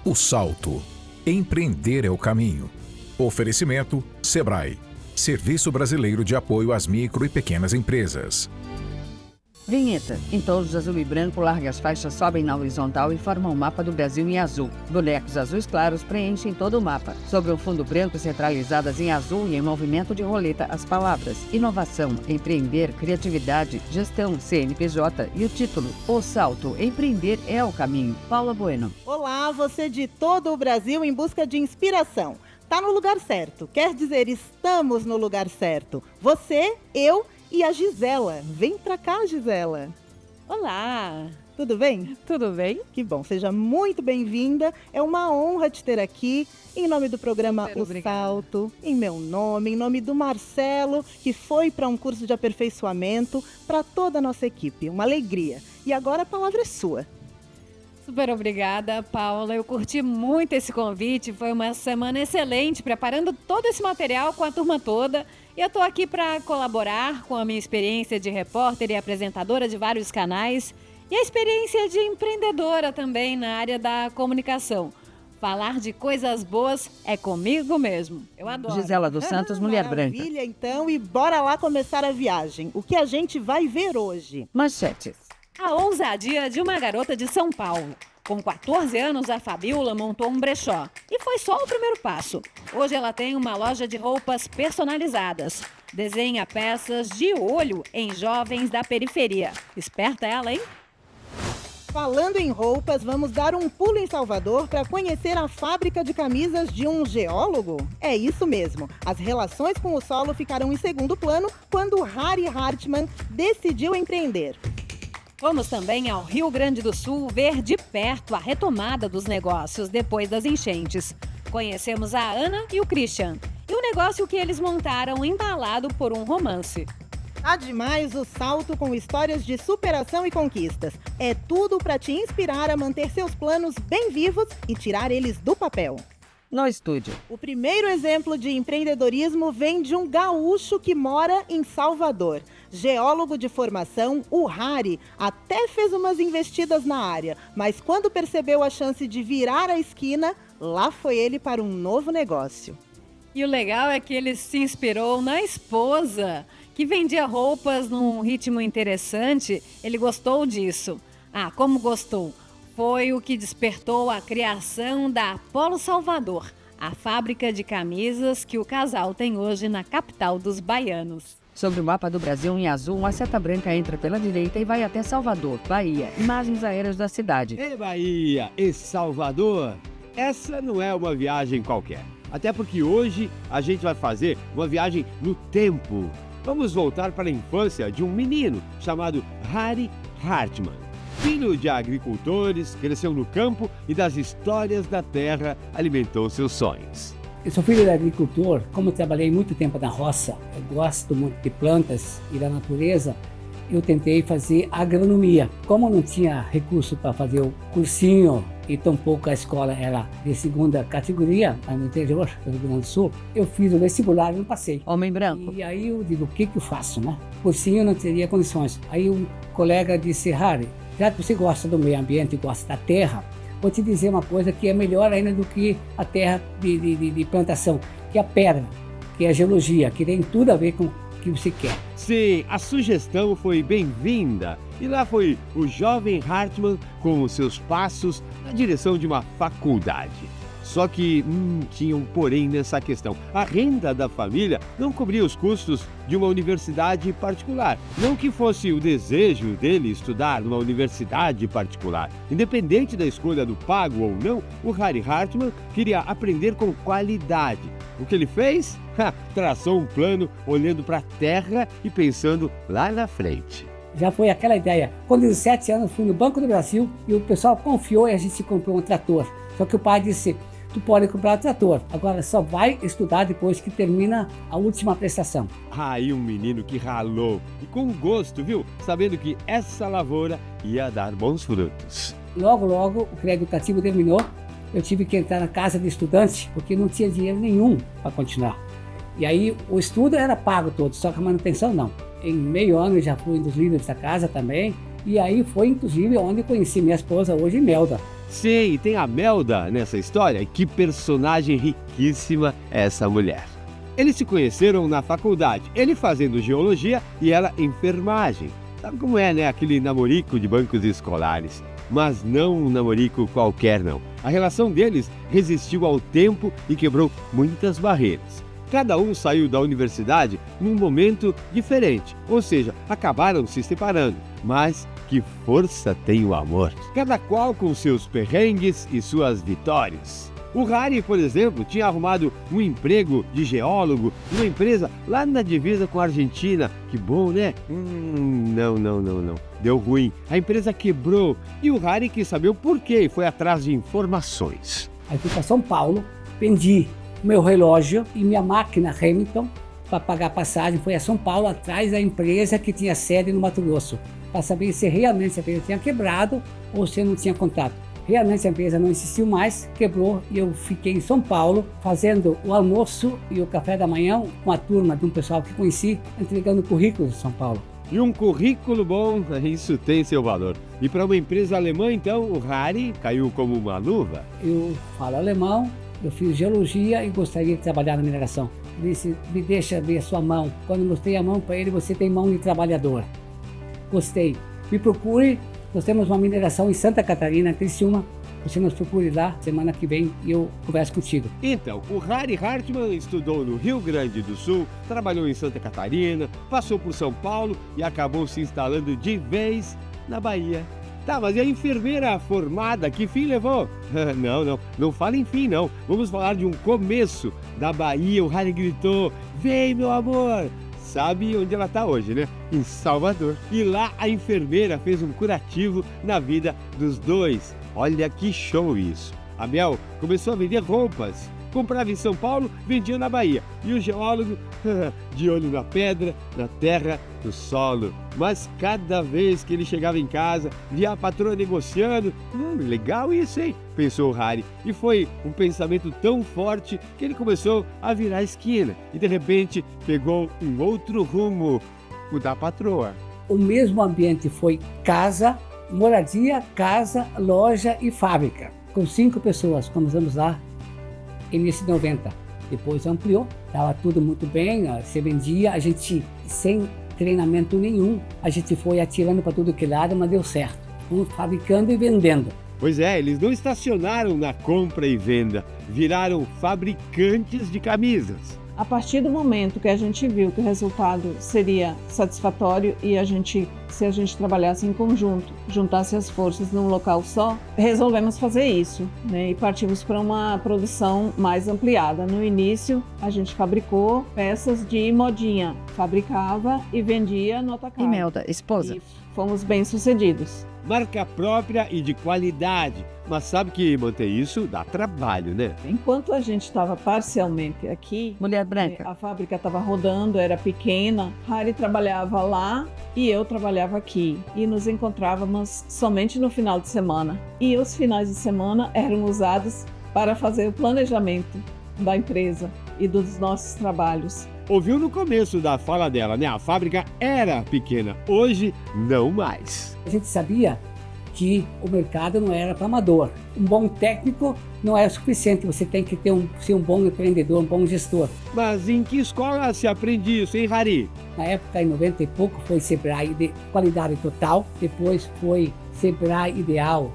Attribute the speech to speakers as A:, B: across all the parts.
A: O salto. Empreender é o caminho. Oferecimento Sebrae. Serviço Brasileiro de Apoio às Micro e Pequenas Empresas.
B: Vinheta. Em tons de azul e branco, largas faixas sobem na horizontal e formam um mapa do Brasil em azul. Bonecos azuis claros preenchem todo o mapa. Sobre um fundo branco, centralizadas em azul e em movimento de roleta, as palavras inovação, empreender, criatividade, gestão, CNPJ e o título O Salto. Empreender é o caminho. Paula Bueno.
C: Olá, você de todo o Brasil em busca de inspiração. Tá no lugar certo. Quer dizer, estamos no lugar certo. Você, eu e a Gisela. Vem pra cá, Gisela.
D: Olá!
C: Tudo bem?
D: Tudo bem?
C: Que bom, seja muito bem-vinda. É uma honra te ter aqui. Em nome do programa O Salto, em meu nome, em nome do Marcelo, que foi para um curso de aperfeiçoamento, para toda a nossa equipe. Uma alegria. E agora a palavra é sua.
D: Super obrigada, Paula. Eu curti muito esse convite. Foi uma semana excelente, preparando todo esse material com a turma toda. E eu estou aqui para colaborar com a minha experiência de repórter e apresentadora de vários canais e a experiência de empreendedora também na área da comunicação. Falar de coisas boas é comigo mesmo. Eu adoro.
B: Gisela dos Santos, Mulher Branca.
C: Maravilha, então, e bora lá começar a viagem. O que a gente vai ver hoje?
B: Manchetes.
D: A ousadia de uma garota de São Paulo. Com 14 anos, a Fabiola montou um brechó. E foi só o primeiro passo. Hoje ela tem uma loja de roupas personalizadas. Desenha peças de olho em jovens da periferia. Esperta ela, hein?
C: Falando em roupas, vamos dar um pulo em Salvador para conhecer a fábrica de camisas de um geólogo? É isso mesmo. As relações com o solo ficaram em segundo plano quando Harry Hartmann decidiu empreender.
D: Vamos também ao Rio Grande do Sul ver de perto a retomada dos negócios depois das enchentes. Conhecemos a Ana e o Christian e o negócio que eles montaram embalado por um romance.
C: Tá demais o salto com histórias de superação e conquistas. É tudo para te inspirar a manter seus planos bem vivos e tirar eles do papel.
B: No estúdio.
C: O primeiro exemplo de empreendedorismo vem de um gaúcho que mora em Salvador. Geólogo de formação, o Harry até fez umas investidas na área, mas quando percebeu a chance de virar a esquina, lá foi ele para um novo negócio.
D: E o legal é que ele se inspirou na esposa, que vendia roupas num ritmo interessante. Ele gostou disso. Ah, como gostou? Foi o que despertou a criação da Apolo Salvador, a fábrica de camisas que o casal tem hoje na capital dos baianos.
B: Sobre o mapa do Brasil em azul, uma seta branca entra pela direita e vai até Salvador, Bahia. Imagens aéreas da cidade.
E: E Bahia e Salvador, essa não é uma viagem qualquer. Até porque hoje a gente vai fazer uma viagem no tempo. Vamos voltar para a infância de um menino chamado Harry Hartmann. Filho de agricultores, cresceu no campo e das histórias da terra alimentou seus sonhos.
F: Eu sou filho de agricultor, como eu trabalhei muito tempo na roça, eu gosto muito de plantas e da natureza, eu tentei fazer agronomia. Como não tinha recurso para fazer o cursinho e tampouco a escola era de segunda categoria, lá no interior do Rio Grande do Sul, eu fiz o vestibular e não passei.
B: Homem branco.
F: E aí eu digo, o que eu faço, né? Cursinho não teria condições. Aí um colega disse, Harry, já que você gosta do meio ambiente e gosta da terra, vou te dizer uma coisa que é melhor ainda do que a terra de plantação, que é a pedra, que é a geologia, que tem tudo a ver com o que você quer.
E: Sim, a sugestão foi bem-vinda. E lá foi o jovem Hartmann com os seus passos na direção de uma faculdade. Só que tinha um porém nessa questão. A renda da família não cobria os custos de uma universidade particular. Não que fosse o desejo dele estudar numa universidade particular. Independente da escolha do pago ou não, o Harry Hartmann queria aprender com qualidade. O que ele fez? Traçou um plano olhando para a terra e pensando lá na frente.
F: Já foi aquela ideia. Com 17 anos fui no Banco do Brasil e o pessoal confiou e a gente comprou um trator. Só que o pai disse, tu pode comprar o trator, agora só vai estudar depois que termina a última prestação.
E: Aí um menino que ralou e com gosto, viu? Sabendo que essa lavoura ia dar bons frutos.
F: Logo, logo o crédito educativo terminou. Eu tive que entrar na casa de estudante porque não tinha dinheiro nenhum para continuar. E aí o estudo era pago todo, só que a manutenção não. Em meio ano eu já fui um dos líderes da casa também. E aí foi inclusive onde conheci minha esposa hoje, Melda.
E: Sim, e tem a Melda nessa história. Que personagem riquíssima é essa mulher. Eles se conheceram na faculdade, ele fazendo geologia e ela enfermagem. Sabe como é, né? Aquele namorico de bancos escolares. Mas não um namorico qualquer, não. A relação deles resistiu ao tempo e quebrou muitas barreiras. Cada um saiu da universidade num momento diferente, ou seja, acabaram se separando. Mas que força tem o amor! Cada qual com seus perrengues e suas vitórias. O Harry, por exemplo, tinha arrumado um emprego de geólogo numa empresa lá na divisa com a Argentina. Que bom, né? Não. Deu ruim. A empresa quebrou e o Harry quis saber o porquê e foi atrás de informações.
F: Aí fui para São Paulo, vendi meu relógio e minha máquina Hamilton para pagar a passagem. Foi a São Paulo, atrás da empresa que tinha sede no Mato Grosso, para saber se realmente a empresa tinha quebrado ou se não tinha contato. Realmente a empresa não existiu mais, quebrou e eu fiquei em São Paulo fazendo o almoço e o café da manhã com a turma de um pessoal que conheci, entregando currículos em São Paulo.
E: E um currículo bom, isso tem seu valor. E para uma empresa alemã, então, o Harry caiu como uma luva?
F: Eu falo alemão, eu fiz geologia e gostaria de trabalhar na mineração. Ele disse, me deixa ver a sua mão. Quando eu mostrei a mão para ele, você tem mão de trabalhador. Gostei. Me procure. Nós temos uma mineração em Santa Catarina, Criciúma. Você nos procure lá, semana que vem, e eu converso contigo.
E: Então, o Harry Hartmann estudou no Rio Grande do Sul, trabalhou em Santa Catarina, passou por São Paulo e acabou se instalando de vez na Bahia. Tá, mas e a enfermeira formada, que fim levou? Não fala em fim, não. Vamos falar de um começo da Bahia. O Harry gritou, vem, meu amor! Sabe onde ela está hoje, né? Em Salvador. E lá a enfermeira fez um curativo na vida dos dois. Olha que show isso. A Mel começou a vender roupas. Comprava em São Paulo, vendia na Bahia. E o geólogo, de olho na pedra, na terra, no solo. Mas cada vez que ele chegava em casa, via a patroa negociando. Legal isso, hein? Pensou o Harry. E foi um pensamento tão forte que ele começou a virar a esquina. E de repente pegou um outro rumo, o da patroa.
F: O mesmo ambiente foi casa, moradia, casa, loja e fábrica. Com 5 pessoas, começamos lá. Início de 90, depois ampliou, estava tudo muito bem, se vendia, a gente sem treinamento nenhum, a gente foi atirando para tudo que lado, mas deu certo, fomos fabricando e vendendo.
E: Pois é, eles não estacionaram na compra e venda, viraram fabricantes de camisas.
G: A partir do momento que a gente viu que o resultado seria satisfatório e se a gente trabalhasse em conjunto, juntasse as forças num local só, resolvemos fazer isso, né? E partimos para uma produção mais ampliada. No início, a gente fabricou peças de modinha, fabricava e vendia no atacado.
B: Imelda, esposa.
G: E fomos bem-sucedidos.
E: Marca própria e de qualidade. Mas sabe que manter isso dá trabalho, né?
G: Enquanto a gente estava parcialmente aqui,
B: Mulher branca.
G: a fábrica estava rodando, era pequena. Harry trabalhava lá e eu trabalhava aqui. E nos encontrávamos somente no final de semana. E os finais de semana eram usados para fazer o planejamento da empresa e dos nossos trabalhos.
E: Ouviu no começo da fala dela, né? A fábrica era pequena, hoje não mais.
F: A gente sabia que o mercado não era para amador. Um bom técnico não é o suficiente, você tem que ser um bom empreendedor, um bom gestor.
E: Mas em que escola se aprende isso, hein, Harry?
F: Na época, em 90 e pouco, foi Sebrae de qualidade total, depois foi Sebrae Ideal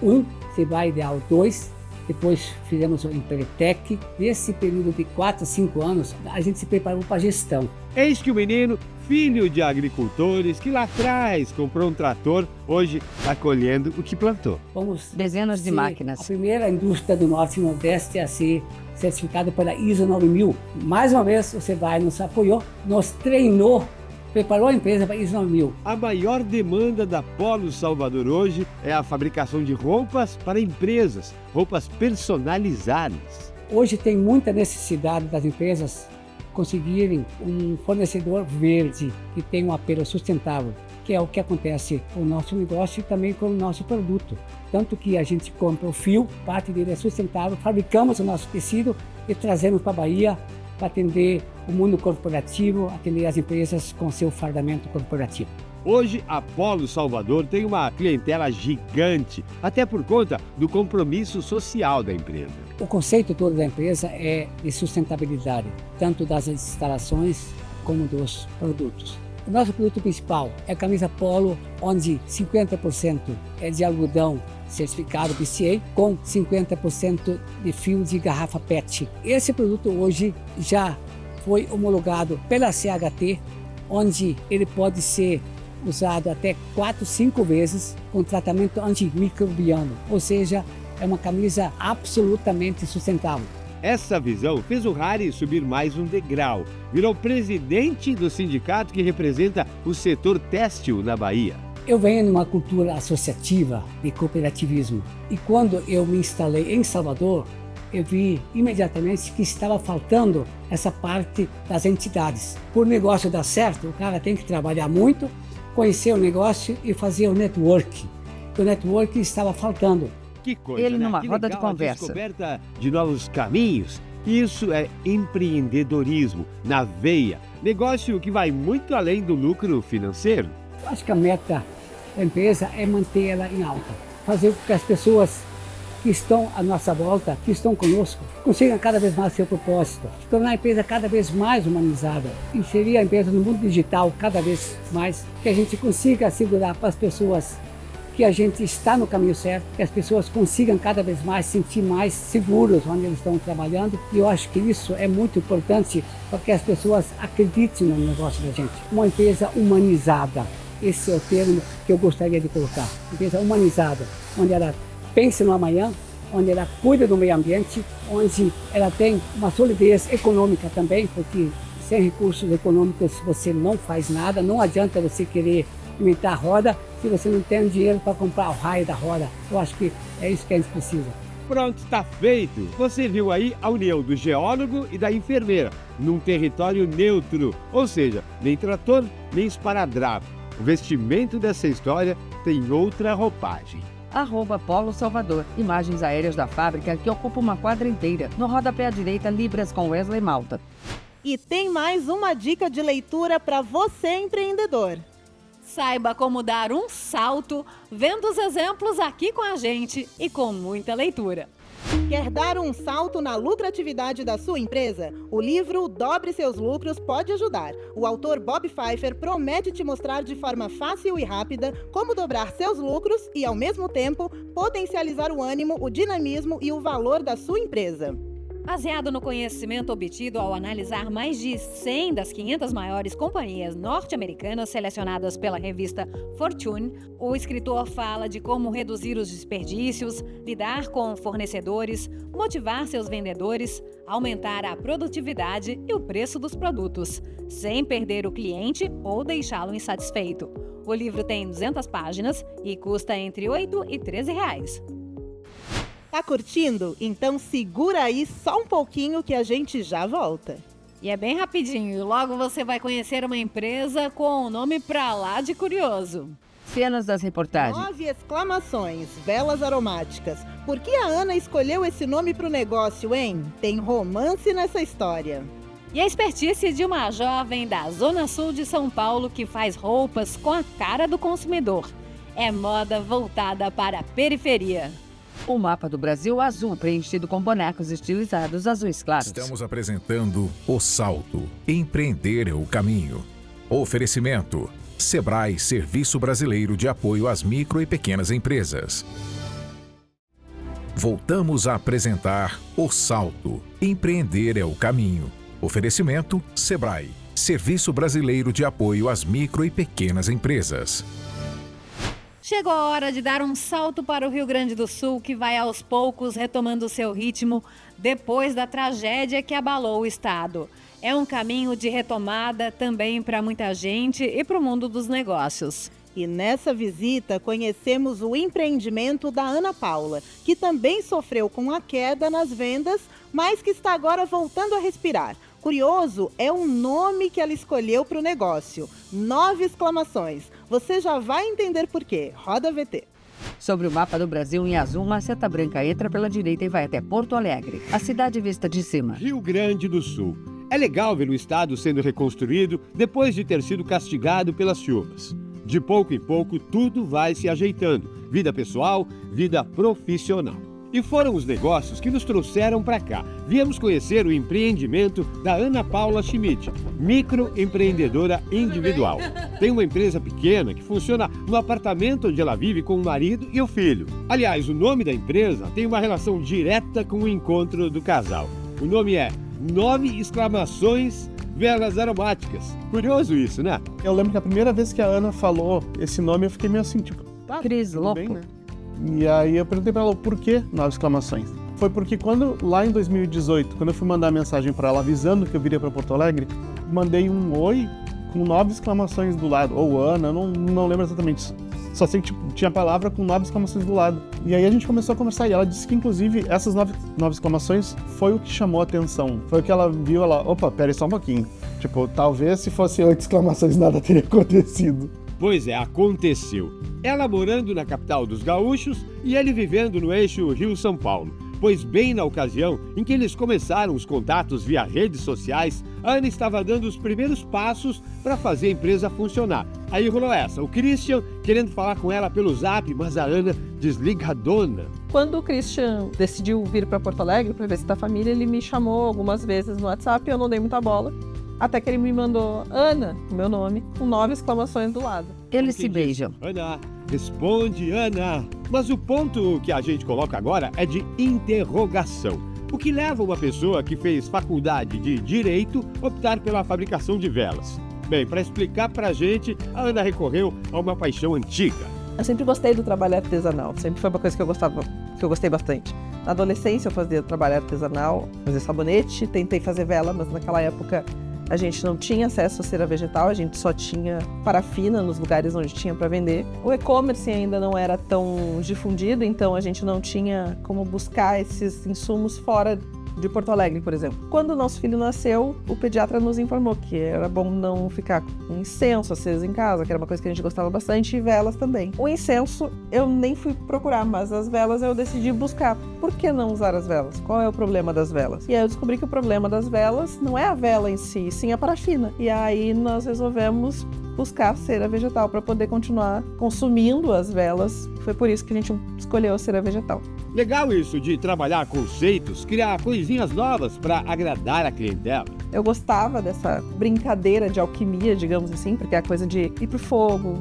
F: 1, Sebrae Ideal 2, depois fizemos o Empretec. Nesse período de 4 a 5 anos, a gente se preparou para a gestão.
E: Eis que o menino, filho de agricultores, que lá atrás comprou um trator, hoje está colhendo o que plantou.
F: Fomos
B: Dezenas de máquinas.
F: A primeira indústria do Norte e Nordeste a ser certificada pela ISO 9000. Mais uma vez, o Sebrae nos apoiou, nos treinou, preparou a empresa para ISO 9000.
E: A maior demanda da Polo Salvador hoje é a fabricação de roupas para empresas, roupas personalizadas.
F: Hoje tem muita necessidade das empresas conseguirem um fornecedor verde que tem um apelo sustentável, que é o que acontece com o nosso negócio e também com o nosso produto. Tanto que a gente compra o fio, parte dele é sustentável, fabricamos o nosso tecido e trazemos para a Bahia para atender o mundo corporativo, atender as empresas com seu fardamento corporativo.
E: Hoje, a Polo Salvador tem uma clientela gigante, até por conta do compromisso social da empresa.
F: O conceito todo da empresa é de sustentabilidade, tanto das instalações como dos produtos. O nosso produto principal é a camisa Polo, onde 50% é de algodão certificado BCA, com 50% de fio de garrafa PET. Esse produto hoje já foi homologado pela CHT, onde ele pode ser usado até 4, 5 vezes com tratamento antimicrobiano, ou seja, é uma camisa absolutamente sustentável.
E: Essa visão fez o Harry subir mais um degrau. Virou presidente do sindicato que representa o setor têxtil na Bahia.
F: Eu venho de uma cultura associativa de cooperativismo e quando eu me instalei em Salvador, eu vi imediatamente que estava faltando essa parte das entidades. Por o negócio dar certo, o cara tem que trabalhar muito, conhecer o negócio e fazer o network. O network estava faltando.
E: Que coisa,
B: Ele
E: né?
B: numa
E: Que
B: roda de
E: legal, a
B: conversa.
E: descoberta de novos caminhos. Isso é empreendedorismo na veia. Negócio que vai muito além do lucro financeiro.
F: Eu acho que a meta da empresa é manter ela em alta. Fazer com que as pessoas que estão à nossa volta, que estão conosco, consigam cada vez mais seu propósito. Tornar a empresa cada vez mais humanizada. Inserir a empresa no mundo digital cada vez mais. Que a gente consiga assegurar para as pessoas que a gente está no caminho certo, que as pessoas consigam cada vez mais se sentir mais seguros onde eles estão trabalhando. E eu acho que isso é muito importante para que as pessoas acreditem no negócio da gente. Uma empresa humanizada, esse é o termo que eu gostaria de colocar. Empresa humanizada, onde ela pensa no amanhã, onde ela cuida do meio ambiente, onde ela tem uma solidez econômica também, porque sem recursos econômicos você não faz nada, não adianta você querer inventar a roda se você não tem dinheiro para comprar o raio da roda. Eu acho que é isso que a gente precisa.
E: Pronto, está feito. Você viu aí a união do geólogo e da enfermeira num território neutro, ou seja, nem trator, nem esparadrapo. O vestimento dessa história tem outra roupagem.
B: @Polo Salvador. Imagens aéreas da fábrica que ocupa uma quadra inteira. No rodapé à direita, Libras com Wesley Malta.
C: E tem mais uma dica de leitura para você, empreendedor.
D: Saiba como dar um salto vendo os exemplos aqui com a gente e com muita leitura.
C: Quer dar um salto na lucratividade da sua empresa? O livro Dobre Seus Lucros pode ajudar. O autor Bob Pfeiffer promete te mostrar de forma fácil e rápida como dobrar seus lucros e, ao mesmo tempo, potencializar o ânimo, o dinamismo e o valor da sua empresa.
D: Baseado no conhecimento obtido ao analisar mais de 100 das 500 maiores companhias norte-americanas selecionadas pela revista Fortune, o escritor fala de como reduzir os desperdícios, lidar com fornecedores, motivar seus vendedores, aumentar a produtividade e o preço dos produtos, sem perder o cliente ou deixá-lo insatisfeito. O livro tem 200 páginas e custa entre R$ 8 e R$ 13.
C: Tá curtindo? Então segura aí só um pouquinho que a gente já volta.
D: E é bem rapidinho, logo você vai conhecer uma empresa com um nome pra lá de curioso.
B: Cenas das reportagens.
C: 9 exclamações, velas aromáticas. Por que a Ana escolheu esse nome pro negócio, hein? Tem romance nessa história.
D: E a expertise de uma jovem da Zona Sul de São Paulo que faz roupas com a cara do consumidor. É moda voltada para a periferia.
B: O mapa do Brasil azul, preenchido com bonecos estilizados azuis claros.
A: Estamos apresentando O Salto. Empreender é o caminho. Oferecimento: Sebrae, Serviço Brasileiro de Apoio às Micro e Pequenas Empresas. Voltamos a apresentar O Salto. Empreender é o caminho. Oferecimento: Sebrae, Serviço Brasileiro de Apoio às Micro e Pequenas Empresas.
D: Chegou a hora de dar um salto para o Rio Grande do Sul, que vai aos poucos retomando seu ritmo depois da tragédia que abalou o estado. É um caminho de retomada também para muita gente e para o mundo dos negócios.
C: E nessa visita conhecemos o empreendimento da Ana Paula, que também sofreu com a queda nas vendas, mas que está agora voltando a respirar. Curioso é o nome que ela escolheu para o negócio. 9 exclamações. Você já vai entender por quê. Roda VT.
B: Sobre o mapa do Brasil em azul, uma seta branca entra pela direita e vai até Porto Alegre. A cidade vista de cima.
E: Rio Grande do Sul. É legal ver o estado sendo reconstruído depois de ter sido castigado pelas chuvas. De pouco em pouco, tudo vai se ajeitando. Vida pessoal, vida profissional. E foram os negócios que nos trouxeram para cá. Viemos conhecer o empreendimento da Ana Paula Schmidt, microempreendedora individual. Tem uma empresa pequena que funciona no apartamento onde ela vive com o marido e o filho. Aliás, o nome da empresa tem uma relação direta com o encontro do casal. O nome é 9 exclamações Velas Aromáticas. Curioso isso, né?
H: Eu lembro que a primeira vez que a Ana falou esse nome, eu fiquei meio assim, tipo... Tá,
B: Cris louco.
H: bem, né? E aí eu perguntei pra ela o porquê 9 exclamações. Foi porque lá em 2018, quando eu fui mandar a mensagem pra ela avisando que eu viria pra Porto Alegre, mandei um oi com 9 exclamações do lado. Ou Ana, eu não lembro exatamente. Só sei que tinha a palavra com 9 exclamações do lado. E aí a gente começou a conversar e ela disse que, inclusive, essas 9 exclamações foi o que chamou a atenção. Foi o que ela viu, opa, pera aí só um pouquinho. Tipo, talvez se fosse 8 exclamações nada teria acontecido.
E: Pois é, aconteceu. Ela morando na capital dos gaúchos e ele vivendo no eixo Rio-São Paulo. Pois bem na ocasião em que eles começaram os contatos via redes sociais, a Ana estava dando os primeiros passos para fazer a empresa funcionar. Aí rolou essa, o Christian querendo falar com ela pelo Zap, mas a Ana desligadona.
I: Quando o Christian decidiu vir para Porto Alegre para visitar a família, ele me chamou algumas vezes no WhatsApp e eu não dei muita bola. Até que ele me mandou Ana, meu nome, com 9 exclamações do lado.
B: Eles se beijam.
E: Ana, responde Ana. Mas o ponto que a gente coloca agora é de interrogação. O que leva uma pessoa que fez faculdade de Direito optar pela fabricação de velas? Bem, para explicar pra gente, a Ana recorreu a uma paixão antiga.
I: Eu sempre gostei do trabalho artesanal, sempre foi uma coisa que eu gostei bastante. Na adolescência eu fazia trabalho artesanal, fazia sabonete, tentei fazer vela, mas naquela época a gente não tinha acesso a cera vegetal, a gente só tinha parafina nos lugares onde tinha para vender. O e-commerce ainda não era tão difundido, então a gente não tinha como buscar esses insumos fora de Porto Alegre, por exemplo. Quando o nosso filho nasceu, o pediatra nos informou que era bom não ficar com incenso aceso em casa, que era uma coisa que a gente gostava bastante, e velas também. O incenso eu nem fui procurar, mas as velas eu decidi buscar. Por que não usar as velas? Qual é o problema das velas? E aí eu descobri que o problema das velas não é a vela em si, sim a parafina. E aí nós resolvemos buscar cera vegetal para poder continuar consumindo as velas. Foi por isso que a gente escolheu a cera vegetal.
E: Legal isso de trabalhar conceitos, criar coisinhas novas para agradar a clientela.
I: Eu gostava dessa brincadeira de alquimia, digamos assim, porque é a coisa de ir pro fogo,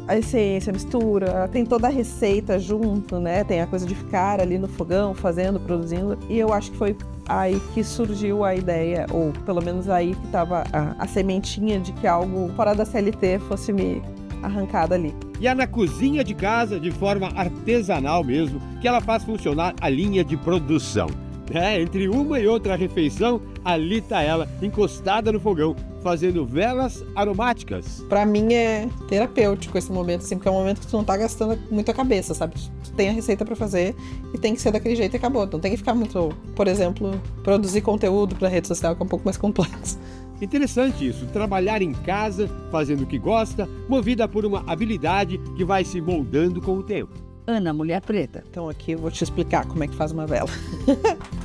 I: a essência, a mistura, tem toda a receita junto, né? Tem a coisa de ficar ali no fogão, fazendo, produzindo. E eu acho que foi aí que surgiu a ideia, ou pelo menos aí que estava a sementinha de que algo fora da CLT fosse me arrancado ali.
E: E é na cozinha de casa, de forma artesanal mesmo, que ela faz funcionar a linha de produção. Entre uma e outra refeição, ali tá ela, encostada no fogão, fazendo velas aromáticas.
I: Pra mim é terapêutico esse momento, assim, porque é um momento que tu não tá gastando muito a cabeça, sabe? Tu tem a receita pra fazer e tem que ser daquele jeito e acabou. Não tem que ficar muito, por exemplo, produzir conteúdo pra rede social, que é um pouco mais complexo.
E: Interessante isso, trabalhar em casa, fazendo o que gosta, movida por uma habilidade que vai se moldando com o tempo.
B: Ana, mulher preta.
I: Então aqui eu vou te explicar como é que faz uma vela.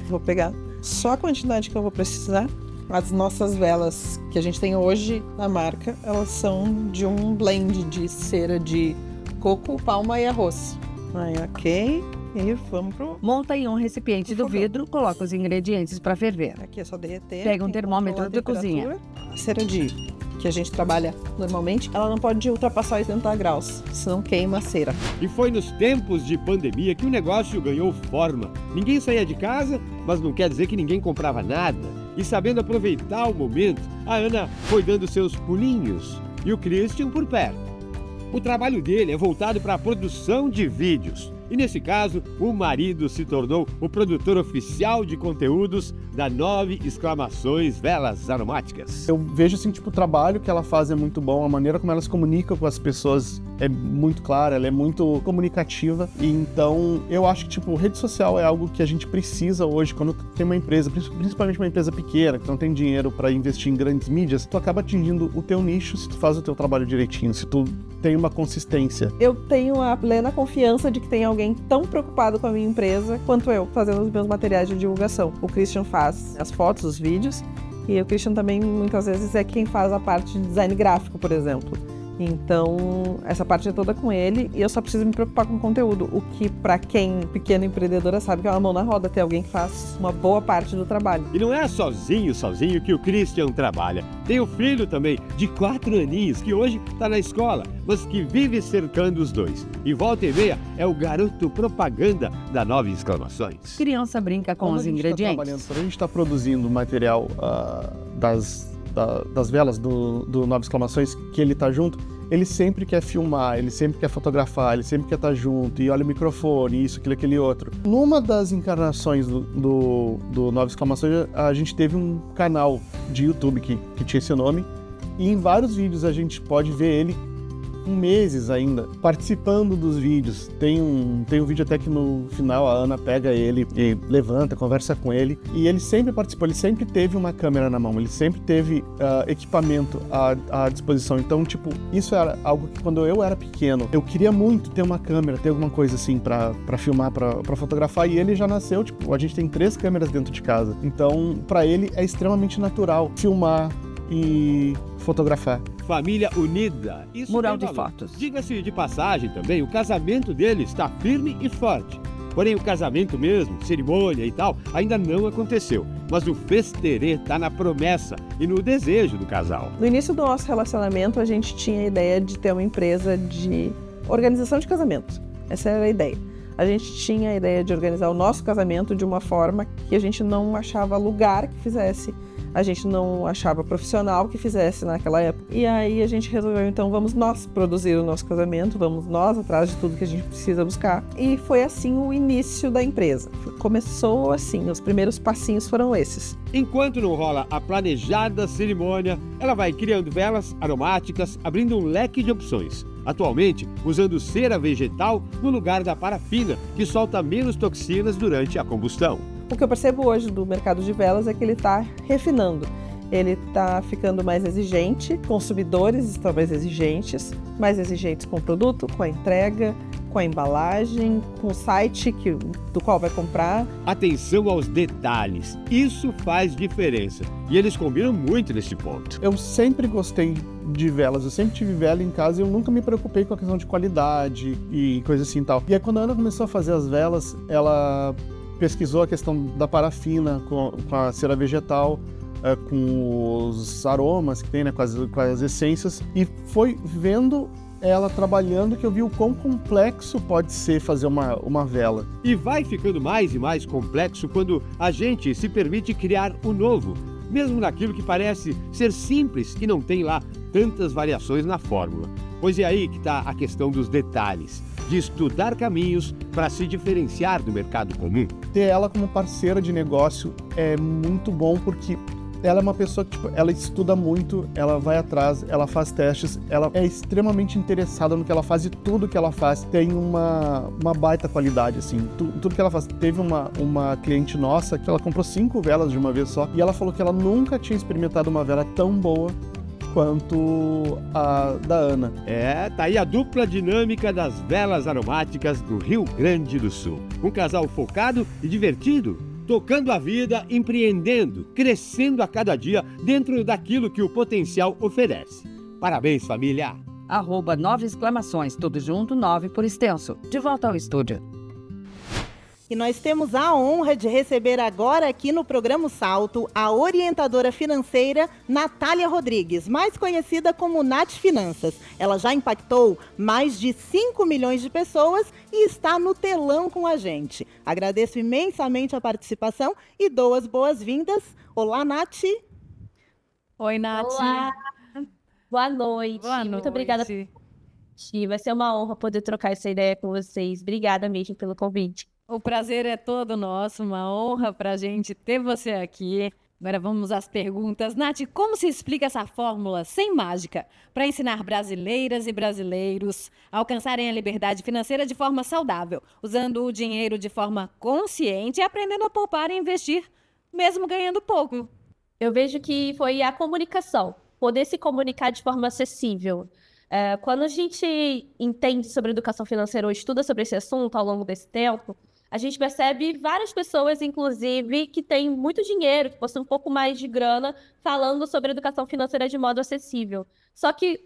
I: Vou pegar só a quantidade que eu vou precisar. As nossas velas que a gente tem hoje na marca, elas são de um blend de cera de coco, palma e arroz. Aí, ok. E vamos pro...
B: Monta em um recipiente do vidro, coloca os ingredientes para ferver.
I: Aqui é só derreter.
B: Pega um termômetro de cozinha.
I: A cera que a gente trabalha normalmente, ela não pode ultrapassar 80 graus, senão queima a cera.
E: E foi nos tempos de pandemia que o negócio ganhou forma. Ninguém saía de casa, mas não quer dizer que ninguém comprava nada. E sabendo aproveitar o momento, a Ana foi dando seus pulinhos e o Christian por perto. O trabalho dele é voltado para a produção de vídeos. E nesse caso, o marido se tornou o produtor oficial de conteúdos da 9 exclamações Velas Aromáticas.
H: Eu vejo assim, tipo, o trabalho que ela faz é muito bom, a maneira como ela se comunica com as pessoas é muito clara, ela é muito comunicativa. E então, eu acho que, tipo, rede social é algo que a gente precisa hoje, quando tem uma empresa, principalmente uma empresa pequena, que não tem dinheiro para investir em grandes mídias, tu acaba atingindo o teu nicho se tu faz o teu trabalho direitinho, se tu tem uma consistência.
I: Eu tenho a plena confiança de que tem alguém tão preocupado com a minha empresa quanto eu, fazendo os meus materiais de divulgação. O Christian faz as fotos, os vídeos, e o Christian também muitas vezes é quem faz a parte de design gráfico, por exemplo. Então, essa parte é toda com ele e eu só preciso me preocupar com o conteúdo. O que, para quem pequena empreendedora, sabe que é uma mão na roda, ter alguém que faz uma boa parte do trabalho.
E: E não é sozinho que o Christian trabalha. Tem o filho também, de 4 aninhos, que hoje está na escola, mas que vive cercando os dois. E volta e meia é o garoto propaganda da 9 exclamações.
B: Criança brinca com os ingredientes.
H: Quando a gente está produzindo material das velas do 9 exclamações, que ele tá junto, ele sempre quer filmar, ele sempre quer fotografar, ele sempre quer estar junto, e olha o microfone, isso, aquilo, aquele outro. Numa das encarnações do 9 exclamações, a gente teve um canal de YouTube que tinha esse nome, e em vários vídeos a gente pode ver ele com meses ainda, participando dos vídeos. Tem um vídeo até que no final a Ana pega ele e levanta, conversa com ele, e ele sempre participou, ele sempre teve uma câmera na mão, ele sempre teve equipamento à disposição. Então, tipo, isso era algo que quando eu era pequeno, eu queria muito ter uma câmera, ter alguma coisa assim pra filmar, pra fotografar, e ele já nasceu, tipo, a gente tem 3 câmeras dentro de casa. Então, pra ele é extremamente natural filmar e fotografar.
E: Família unida. Isso
B: Mural
E: tem
B: de
E: valor.
B: fotos.
E: Diga-se de passagem também, o casamento dele está firme e forte. Porém, o casamento mesmo, cerimônia e tal, ainda não aconteceu. Mas o festerê está na promessa e no desejo do casal.
I: No início do nosso relacionamento, a gente tinha a ideia de ter uma empresa de organização de casamentos. Essa era a ideia. A gente tinha a ideia de organizar o nosso casamento de uma forma que a gente não achava lugar que fizesse, a gente não achava profissional que fizesse naquela época. E aí a gente resolveu, então, vamos nós produzir o nosso casamento, vamos nós atrás de tudo que a gente precisa buscar. E foi assim o início da empresa. Começou assim, os primeiros passinhos foram esses.
E: Enquanto não rola a planejada cerimônia, ela vai criando velas aromáticas, abrindo um leque de opções. Atualmente, usando cera vegetal no lugar da parafina, que solta menos toxinas durante a combustão.
I: O que eu percebo hoje do mercado de velas é que ele está refinando. Ele está ficando mais exigente, consumidores estão mais exigentes com o produto, com a entrega, com a embalagem, com o site do qual vai comprar.
E: Atenção aos detalhes, isso faz diferença. E eles combinam muito nesse ponto.
H: Eu sempre gostei de velas, eu sempre tive vela em casa e eu nunca me preocupei com a questão de qualidade e coisa assim e tal. E aí quando a Ana começou a fazer as velas, ela pesquisou a questão da parafina com a cera vegetal, com os aromas que tem, né, com as essências, e foi vendo ela trabalhando que eu vi o quão complexo pode ser fazer uma vela.
E: E vai ficando mais e mais complexo quando a gente se permite criar o novo, mesmo naquilo que parece ser simples e não tem lá tantas variações na fórmula. Pois é aí que está a questão dos detalhes, de estudar caminhos para se diferenciar do mercado comum.
H: Ter ela como parceira de negócio é muito bom porque ela é uma pessoa que, tipo, ela estuda muito, ela vai atrás, ela faz testes, ela é extremamente interessada no que ela faz e tudo que ela faz tem uma baita qualidade, assim. Tudo que ela faz. Teve uma cliente nossa que ela comprou 5 velas de uma vez só e ela falou que ela nunca tinha experimentado uma vela tão boa quanto a da Ana.
E: Tá aí a dupla dinâmica das velas aromáticas do Rio Grande do Sul. Um casal focado e divertido, tocando a vida, empreendendo, crescendo a cada dia dentro daquilo que o potencial oferece. Parabéns, família!
B: @9 exclamações, tudo junto, 9 por extenso. De volta ao estúdio.
C: E nós temos a honra de receber agora aqui no programa Salto a orientadora financeira Natália Rodrigues, mais conhecida como Nath Finanças. Ela já impactou mais de 5 milhões de pessoas e está no telão com a gente. Agradeço imensamente a participação e dou as boas-vindas. Olá, Nath.
D: Oi, Nath.
J: Olá. Boa noite.
D: Boa noite.
J: Muito obrigada. Vai ser uma honra poder trocar essa ideia com vocês. Obrigada mesmo pelo convite.
D: O prazer é todo nosso, uma honra pra gente ter você aqui. Agora vamos às perguntas. Nath, como se explica essa fórmula sem mágica para ensinar brasileiras e brasileiros a alcançarem a liberdade financeira de forma saudável, usando o dinheiro de forma consciente e aprendendo a poupar e investir, mesmo ganhando pouco?
J: Eu vejo que foi a comunicação, poder se comunicar de forma acessível. Quando a gente entende sobre educação financeira ou estuda sobre esse assunto ao longo desse tempo, a gente percebe várias pessoas, inclusive, que têm muito dinheiro, que possuem um pouco mais de grana, falando sobre educação financeira de modo acessível. Só que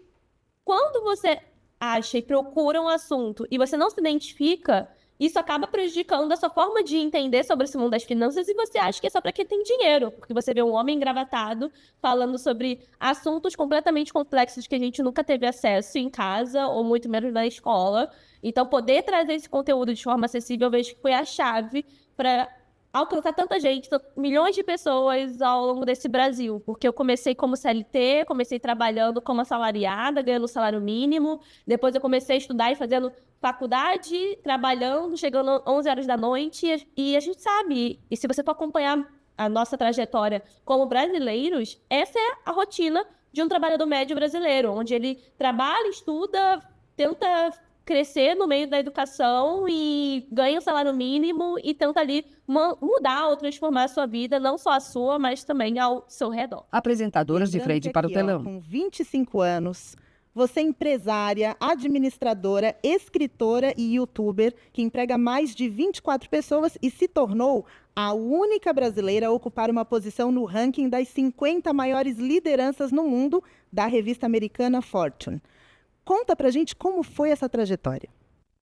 J: quando você acha e procura um assunto e você não se identifica, isso acaba prejudicando a sua forma de entender sobre esse mundo das finanças e você acha que é só para quem tem dinheiro, porque você vê um homem engravatado falando sobre assuntos completamente complexos que a gente nunca teve acesso em casa ou muito menos na escola. Então, poder trazer esse conteúdo de forma acessível, eu vejo que foi a chave para alcançar tanta gente, milhões de pessoas ao longo desse Brasil, porque eu comecei como CLT, comecei trabalhando como assalariada, ganhando salário mínimo, depois eu comecei a estudar e fazendo faculdade, trabalhando, chegando 11 horas da noite, e a gente sabe, e se você for acompanhar a nossa trajetória como brasileiros, essa é a rotina de um trabalhador médio brasileiro, onde ele trabalha, estuda, tenta crescer no meio da educação e ganha um salário mínimo e tenta ali mudar ou transformar a sua vida, não só a sua, mas também ao seu redor.
B: Apresentadoras de
C: Lembrando
B: frente
C: que
B: para o
C: aqui, ó,
B: telão.
C: com 25 anos, você é empresária, administradora, escritora e youtuber que emprega mais de 24 pessoas e se tornou a única brasileira a ocupar uma posição no ranking das 50 maiores lideranças no mundo da revista americana Fortune. Conta pra gente como foi essa trajetória.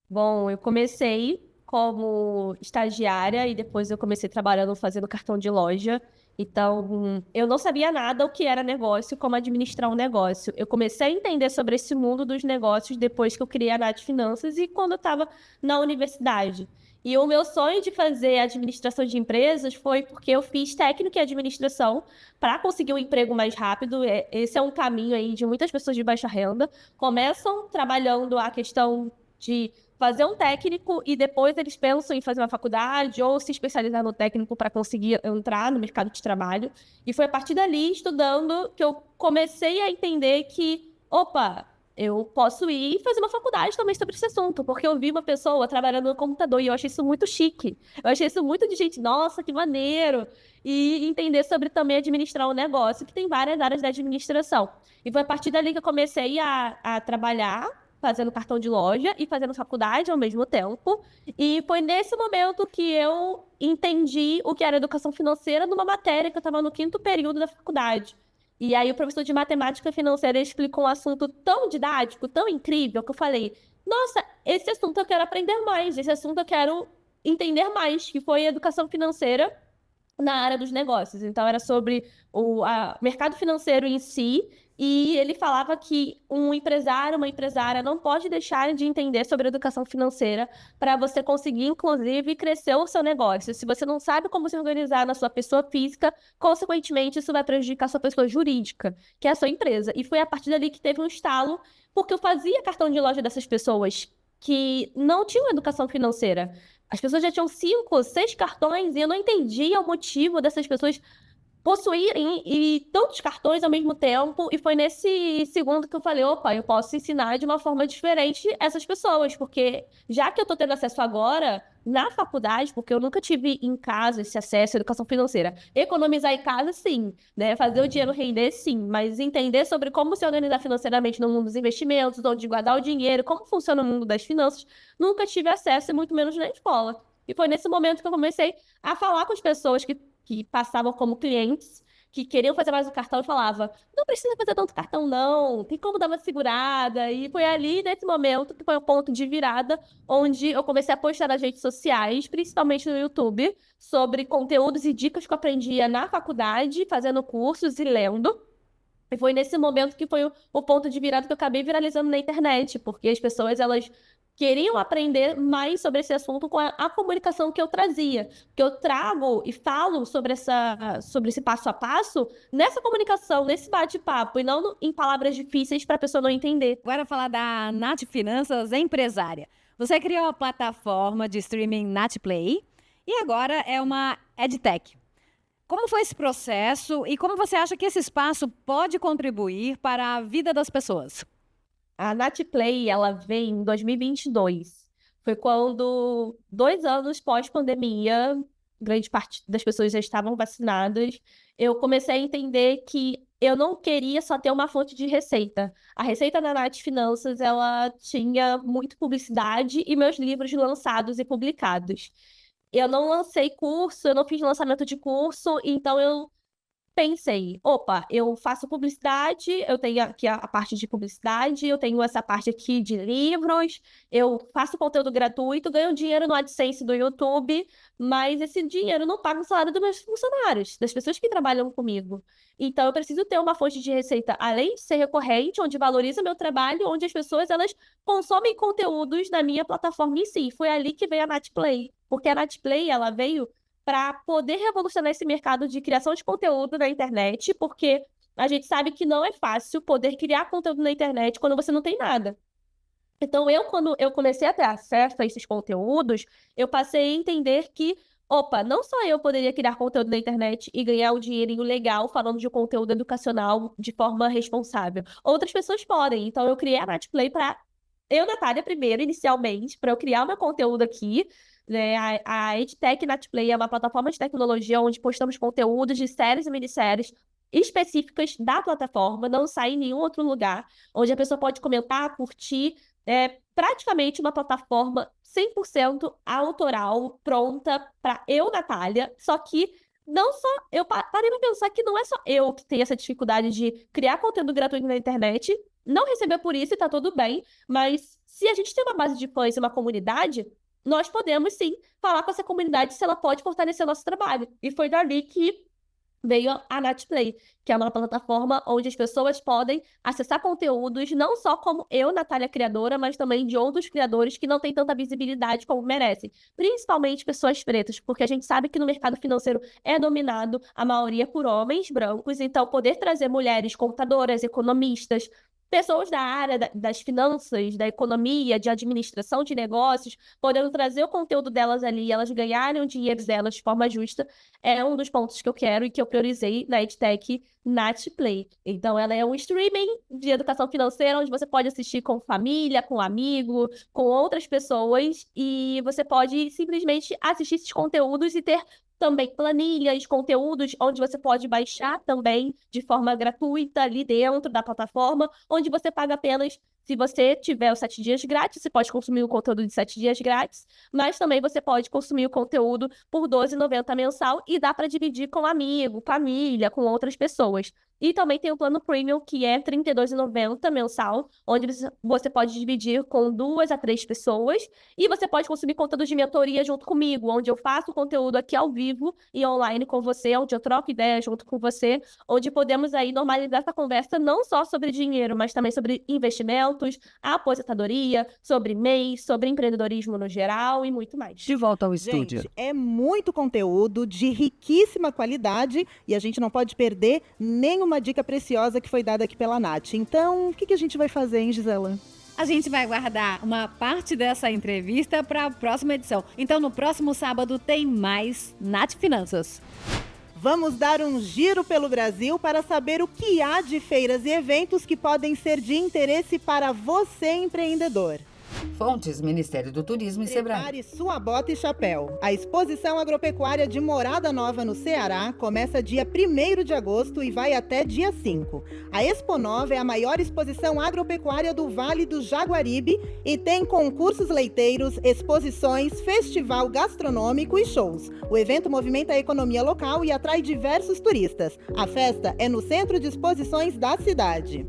J: Bom, eu comecei como estagiária e depois eu comecei trabalhando fazendo cartão de loja. Então, eu não sabia nada o que era negócio, como administrar um negócio. Eu comecei a entender sobre esse mundo dos negócios depois que eu criei a Nath Finanças e quando eu estava na universidade. E o meu sonho de fazer administração de empresas foi porque eu fiz técnico em administração para conseguir um emprego mais rápido. Esse é um caminho aí de muitas pessoas de baixa renda. Começam trabalhando a questão de fazer um técnico e depois eles pensam em fazer uma faculdade ou se especializar no técnico para conseguir entrar no mercado de trabalho. E foi a partir dali, estudando, que eu comecei a entender que, opa, eu posso ir fazer uma faculdade também sobre esse assunto, porque eu vi uma pessoa trabalhando no computador e eu achei isso muito chique. Eu achei isso muito de gente, nossa, que maneiro. E entender sobre também administrar um negócio, que tem várias áreas da administração. E foi a partir dali que eu comecei a trabalhar, fazendo cartão de loja e fazendo faculdade ao mesmo tempo. E foi nesse momento que eu entendi o que era educação financeira numa matéria que eu estava no 5º período da faculdade. E aí o professor de matemática financeira explicou um assunto tão didático, tão incrível, que eu falei, nossa, esse assunto eu quero aprender mais, esse assunto eu quero entender mais, que foi educação financeira na área dos negócios. Então, era sobre o mercado financeiro em si, e ele falava que um empresário, uma empresária não pode deixar de entender sobre educação financeira para você conseguir, inclusive, crescer o seu negócio. Se você não sabe como se organizar na sua pessoa física, consequentemente, isso vai prejudicar a sua pessoa jurídica, que é a sua empresa. E foi a partir dali que teve um estalo, porque eu fazia cartão de loja dessas pessoas que não tinham educação financeira. As pessoas já tinham 5, 6 cartões e eu não entendia o motivo dessas pessoas possuírem e tantos cartões ao mesmo tempo. E foi nesse segundo que eu falei, opa, eu posso ensinar de uma forma diferente essas pessoas, porque já que eu tô tendo acesso agora na faculdade, porque eu nunca tive em casa esse acesso à educação financeira. Economizar em casa, sim, né? Fazer o dinheiro render, sim, mas entender sobre como se organizar financeiramente no mundo dos investimentos, onde guardar o dinheiro, como funciona o mundo das finanças, nunca tive acesso, e muito menos na escola. E foi nesse momento que eu comecei a falar com as pessoas que passavam como clientes, que queriam fazer mais um cartão e falava, não precisa fazer tanto cartão não, tem como dar uma segurada. E foi ali, nesse momento, que foi o ponto de virada, onde eu comecei a postar nas redes sociais, principalmente no YouTube, sobre conteúdos e dicas que eu aprendia na faculdade, fazendo cursos e lendo. E foi nesse momento que foi o ponto de virada que eu acabei viralizando na internet, porque as pessoas, elas queriam aprender mais sobre esse assunto com a comunicação que eu trazia, que eu trago e falo sobre esse passo a passo nessa comunicação, nesse bate-papo, e não em palavras difíceis para a pessoa não entender.
D: Agora falar da Nath Finanças Empresária. Você criou a plataforma de streaming NathPlay e agora é uma EdTech. Como foi esse processo e como você acha que esse espaço pode contribuir para a vida das pessoas?
J: A NathPlay, ela veio em 2022. Foi quando, 2 anos pós-pandemia, grande parte das pessoas já estavam vacinadas, eu comecei a entender que eu não queria só ter uma fonte de receita. A receita da Nath Finanças, ela tinha muito publicidade e meus livros lançados e publicados. Eu não lancei curso, eu não fiz lançamento de curso, então eu pensei, opa, eu faço publicidade, eu tenho aqui a parte de publicidade, eu tenho essa parte aqui de livros, eu faço conteúdo gratuito, ganho dinheiro no AdSense do YouTube, mas esse dinheiro não paga o salário dos meus funcionários, das pessoas que trabalham comigo. Então, eu preciso ter uma fonte de receita, além de ser recorrente, onde valoriza meu trabalho, onde as pessoas, elas consomem conteúdos na minha plataforma em si. Foi ali que veio a Natplay, porque a Natplay, ela veio para poder revolucionar esse mercado de criação de conteúdo na internet, porque a gente sabe que não é fácil poder criar conteúdo na internet quando você não tem nada. Então, quando eu comecei a ter acesso a esses conteúdos, eu passei a entender que, opa, não só eu poderia criar conteúdo na internet e ganhar um dinheirinho legal falando de conteúdo educacional de forma responsável. Outras pessoas podem. Então, eu criei a Natplay para eu, Natália, primeiro, inicialmente, para eu criar o meu conteúdo aqui, né? A EdTech Natplay é uma plataforma de tecnologia onde postamos conteúdos de séries e minisséries específicas da plataforma, não sai em nenhum outro lugar, onde a pessoa pode comentar, curtir. É praticamente uma plataforma 100% autoral, pronta para eu, Natália, só que não só... Eu parei para pensar que não é só eu que tenho essa dificuldade de criar conteúdo gratuito na internet, não receber por isso e tá tudo bem, mas se a gente tem uma base de fãs e uma comunidade, nós podemos, sim, falar com essa comunidade se ela pode fortalecer o nosso trabalho. E foi dali que veio a Natplay, que é uma plataforma onde as pessoas podem acessar conteúdos, não só como eu, Natália, criadora, mas também de outros criadores que não têm tanta visibilidade como merecem. Principalmente pessoas pretas, porque a gente sabe que no mercado financeiro é dominado a maioria por homens brancos, então poder trazer mulheres contadoras, economistas, pessoas da área das finanças, da economia, de administração de negócios, podendo trazer o conteúdo delas ali e elas ganharem o dinheiro delas de forma justa, é um dos pontos que eu quero e que eu priorizei na EdTech Natplay. Então, ela é um streaming de educação financeira onde você pode assistir com família, com amigo, com outras pessoas e você pode simplesmente assistir esses conteúdos e ter também planilhas, conteúdos onde você pode baixar também de forma gratuita ali dentro da plataforma, onde você paga apenas, se você tiver os 7 dias grátis, você pode consumir o conteúdo de 7 dias grátis, mas também você pode consumir o conteúdo por R$12,90 mensal e dá para dividir com amigo, família, com outras pessoas. E também tem o plano Premium, que é R$32,90 mensal, onde você pode dividir com 2 a 3 pessoas. E você pode consumir conteúdo de mentoria junto comigo, onde eu faço conteúdo aqui ao vivo e online com você, onde eu troco ideias junto com você, onde podemos aí normalizar essa conversa não só sobre dinheiro, mas também sobre investimentos, aposentadoria, sobre MEI, sobre empreendedorismo no geral e muito mais.
B: De volta ao estúdio.
C: Gente, é muito conteúdo de riquíssima qualidade e a gente não pode perder nenhuma dica preciosa que foi dada aqui pela Nath. Então, o que a gente vai fazer, hein, Gisela?
D: A gente vai guardar uma parte dessa entrevista para a próxima edição. Então, no próximo sábado tem mais Nath Finanças.
C: Vamos dar um giro pelo Brasil para saber o que há de feiras e eventos que podem ser de interesse para você, empreendedor.
B: Fontes, Ministério do Turismo e Sebrae.
C: Prepare sua bota e chapéu. A exposição agropecuária de Morada Nova, no Ceará, começa dia 1º de agosto e vai até dia 5. A Expo Nova é a maior exposição agropecuária do Vale do Jaguaribe e tem concursos leiteiros, exposições, festival gastronômico e shows. O evento movimenta a economia local e atrai diversos turistas. A festa é no Centro de Exposições da cidade.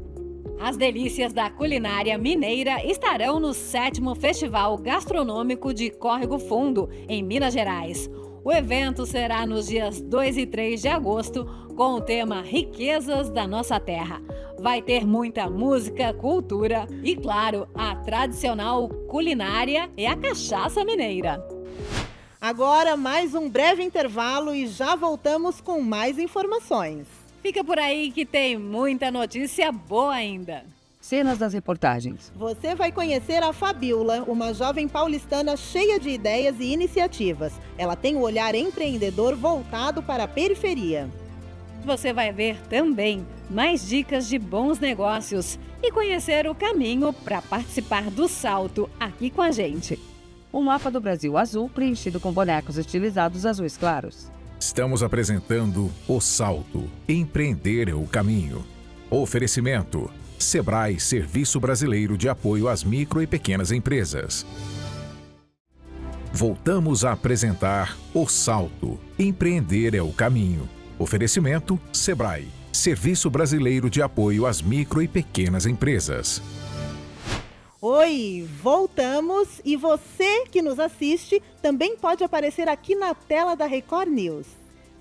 D: As delícias da culinária mineira estarão no 7º Festival Gastronômico de Córrego Fundo, em Minas Gerais. O evento será nos dias 2 e 3 de agosto, com o tema Riquezas da Nossa Terra. Vai ter muita música, cultura e, claro, a tradicional culinária e a cachaça mineira.
C: Agora, mais um breve intervalo e já voltamos com mais informações.
D: Fica por aí que tem muita notícia boa ainda.
B: Cenas das reportagens.
C: Você vai conhecer a Fabiola, uma jovem paulistana cheia de ideias e iniciativas. Ela tem um olhar empreendedor voltado para a periferia.
D: Você vai ver também mais dicas de bons negócios e conhecer o caminho para participar do salto aqui com a gente.
B: Um mapa do Brasil azul preenchido com bonecos estilizados azuis claros.
A: Estamos apresentando O Salto. Empreender é o caminho. Oferecimento: Sebrae, Serviço Brasileiro de Apoio às Micro e Pequenas Empresas. Voltamos a apresentar O Salto. Empreender é o caminho. Oferecimento Sebrae, Serviço Brasileiro de Apoio às Micro e Pequenas Empresas.
C: Oi, voltamos e você que nos assiste também pode aparecer aqui na tela da Record News.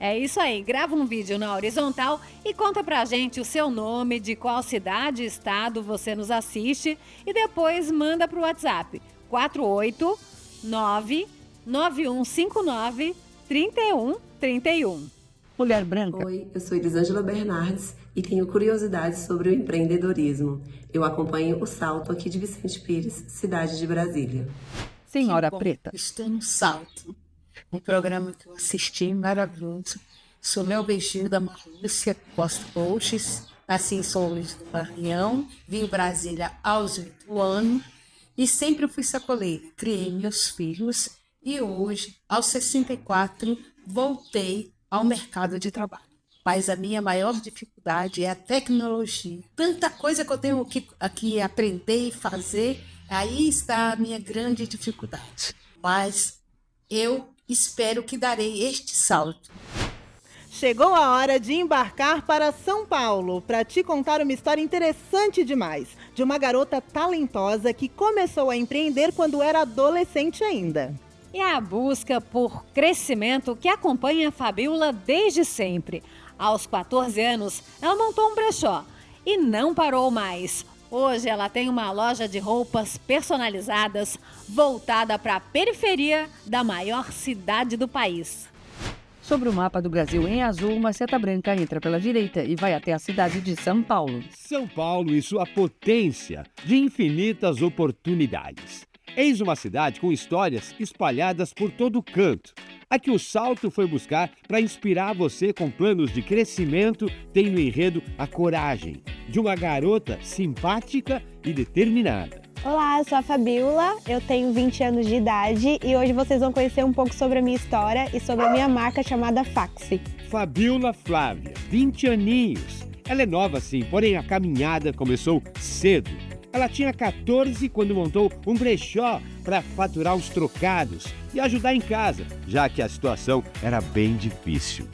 D: É isso aí, grava um vídeo na horizontal e conta pra gente o seu nome, de qual cidade e estado você nos assiste e depois manda pro WhatsApp 489-9159-3131.
B: Mulher branca.
K: Oi, eu sou Elisângela Bernardes e tenho curiosidades sobre o empreendedorismo. Eu acompanho o Salto aqui de Vicente Pires, cidade de Brasília.
B: Senhora preta.
L: Estou no Salto, um programa que eu assisti maravilhoso. Sou Léo Beijinho da Marlúcia, posto posts. Nasci em São Luís do Maranhão, vim em Brasília aos 8 anos e sempre fui sacoleira. Criei meus filhos e hoje, aos 64, voltei ao mercado de trabalho. Mas a minha maior dificuldade é a tecnologia. Tanta coisa que eu tenho que aprender e fazer, aí está a minha grande dificuldade. Mas eu espero que darei este salto.
C: Chegou a hora de embarcar para São Paulo para te contar uma história interessante demais, de uma garota talentosa que começou a empreender quando era adolescente ainda.
D: E a busca por crescimento que acompanha a Fabiola desde sempre. Aos 14 anos, ela montou um brechó e não parou mais. Hoje ela tem uma loja de roupas personalizadas voltada para a periferia da maior cidade do país.
B: Sobre o mapa do Brasil em azul, uma seta branca entra pela direita e vai até a cidade de São Paulo.
E: São Paulo e sua potência de infinitas oportunidades. Eis uma cidade com histórias espalhadas por todo canto. A que o Salto foi buscar para inspirar você com planos de crescimento tem no enredo a coragem de uma garota simpática e determinada.
M: Olá, eu sou a Fabiola, eu tenho 20 anos de idade e hoje vocês vão conhecer um pouco sobre a minha história e sobre a minha marca chamada Faxi.
E: Fabiola Flávia, 20 aninhos. Ela é nova sim, porém a caminhada começou cedo. Ela tinha 14 quando montou um brechó para faturar os trocados e ajudar em casa, já que a situação era bem difícil.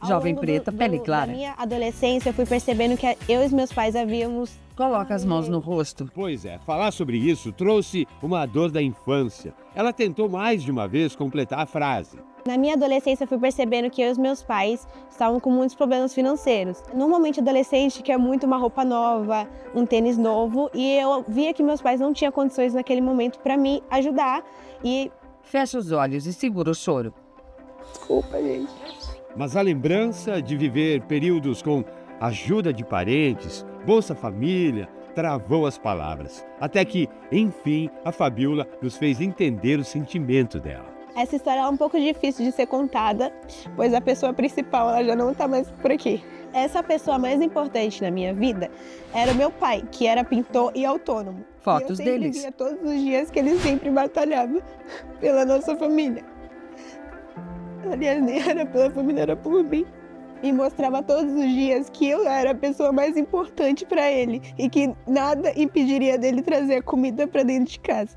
B: Jovem preta, pele clara.
M: Na minha adolescência, eu fui percebendo que eu e os meus pais havíamos...
B: Coloca as mãos no rosto.
E: Pois é, falar sobre isso trouxe uma dor da infância. Ela tentou mais de uma vez completar a frase.
M: Na minha adolescência, eu fui percebendo que eu e os meus pais estavam com muitos problemas financeiros. Normalmente, adolescente quer muito uma roupa nova, um tênis novo, e eu via que meus pais não tinham condições naquele momento para me ajudar. E
B: fecha os olhos e segura o choro.
M: Desculpa, gente.
E: Mas a lembrança de viver períodos com ajuda de parentes, Bolsa Família, travou as palavras. Até que, enfim, a Fabiola nos fez entender o sentimento dela.
M: Essa história é um pouco difícil de ser contada, pois a pessoa principal ela já não está mais por aqui. Essa pessoa mais importante na minha vida era o meu pai, que era pintor e autônomo.
B: Fotos
M: e eu
B: deles.
M: Via todos os dias que ele sempre batalhava pela nossa família. Aliás, nem era pela família, era por mim. E mostrava todos os dias que eu era a pessoa mais importante para ele e que nada impediria dele trazer comida para dentro de casa.